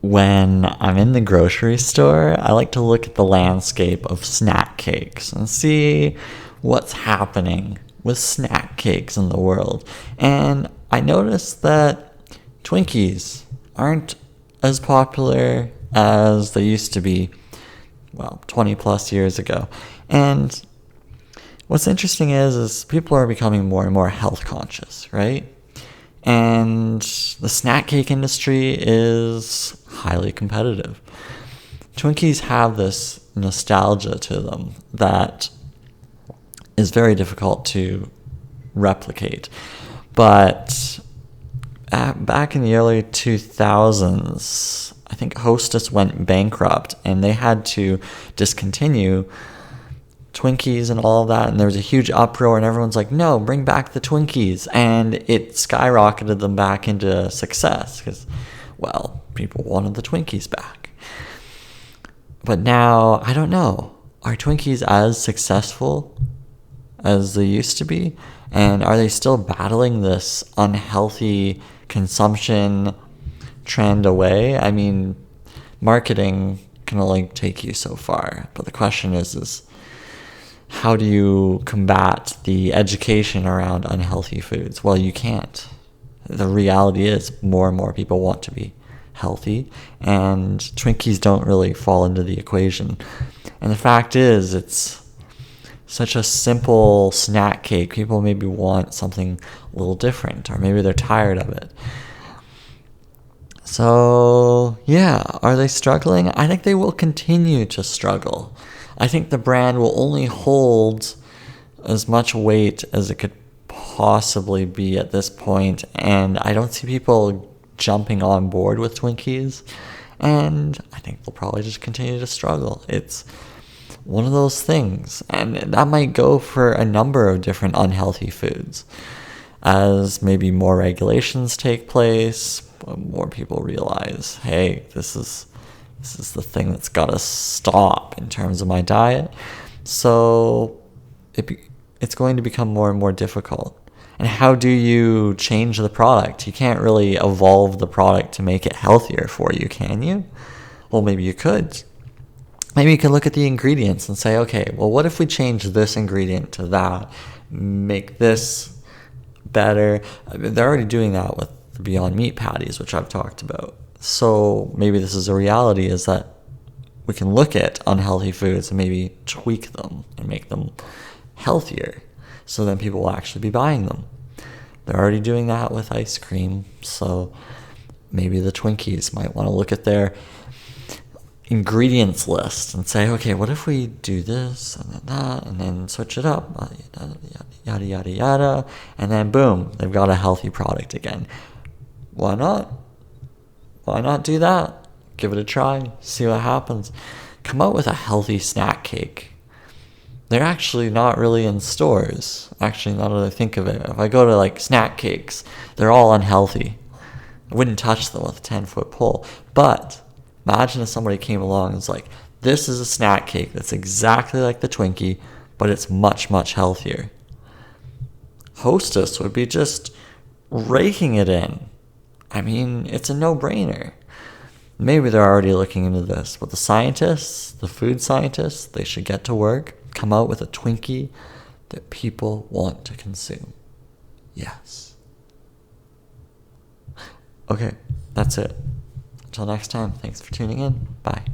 when I'm in the grocery store, I like to look at the landscape of snack cakes and see what's happening with snack cakes in the world. And I noticed that Twinkies aren't as popular as they used to be, 20 plus years ago. And what's interesting is people are becoming more and more health conscious, right? And the snack cake industry is highly competitive. Twinkies have this nostalgia to them that is very difficult to replicate. But back in the early 2000s, I think Hostess went bankrupt and they had to discontinue Twinkies and all of that, and there was a huge uproar and everyone's like, no, bring back the Twinkies, and it skyrocketed them back into success because, people wanted the Twinkies back. But now, I don't know, are Twinkies as successful as they used to be? And are they still battling this unhealthy consumption trend away? I mean, marketing can only take you so far, but the question is how do you combat the education around unhealthy foods? Well, you can't. The reality is more and more people want to be healthy, and Twinkies don't really fall into the equation. And the fact is, it's such a simple snack cake. People maybe want something a little different, or maybe they're tired of it. So, are they struggling? I think they will continue to struggle. I think the brand will only hold as much weight as it could possibly be at this point, and I don't see people jumping on board with Twinkies, and I think they'll probably just continue to struggle. It's one of those things, and that might go for a number of different unhealthy foods. As maybe more regulations take place, more people realize, hey, this is the thing that's got to stop in terms of my diet. So it's going to become more and more difficult. And how do you change the product? You can't really evolve the product to make it healthier for you, can you? Well, maybe you could. Maybe you could look at the ingredients and say, okay, well, what if we change this ingredient to that? Make this better. They're already doing that with the Beyond Meat patties, which I've talked about. So maybe this is a reality, is that we can look at unhealthy foods and maybe tweak them and make them healthier, so then people will actually be buying them. They're already doing that with ice cream, so maybe the Twinkies might want to look at their ingredients list and say, okay, what if we do this and then that and then switch it up, yada, yada, yada, and then boom, they've got a healthy product again. Why not? Why not do that? Give it a try, see what happens. Come out with a healthy snack cake. They're actually not really in stores. Actually, now that I think of it, if I go to snack cakes, they're all unhealthy. I wouldn't touch them with a 10-foot pole. But imagine if somebody came along and was like, this is a snack cake that's exactly like the Twinkie, but it's much, much healthier. Hostess would be just raking it in. I mean, it's a no-brainer. Maybe they're already looking into this, but the scientists, the food scientists, they should get to work, come out with a Twinkie that people want to consume. Yes. Okay, that's it. Until next time, thanks for tuning in. Bye.